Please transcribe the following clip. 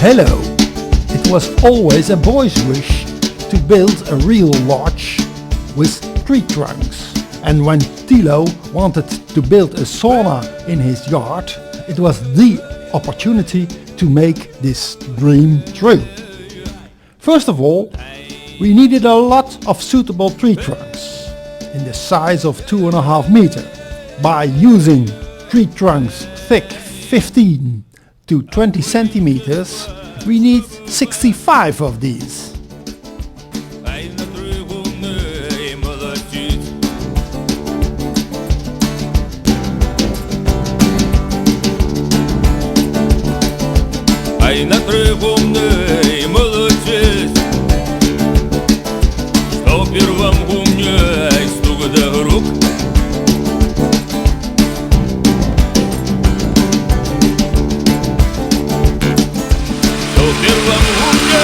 Hello! It was always a boy's wish to build a real lodge with tree trunks. And when Thilo wanted to build a sauna in his yard, it was the opportunity to make this dream true. First of all, we needed a lot of suitable tree trunks in the size of 2.5 meters. By using tree trunks thick 15 to 20 centimeters, we need 65 of these. Ай, натрыгумный молодец, что в первом гумне стук до рук. Что в первом гумне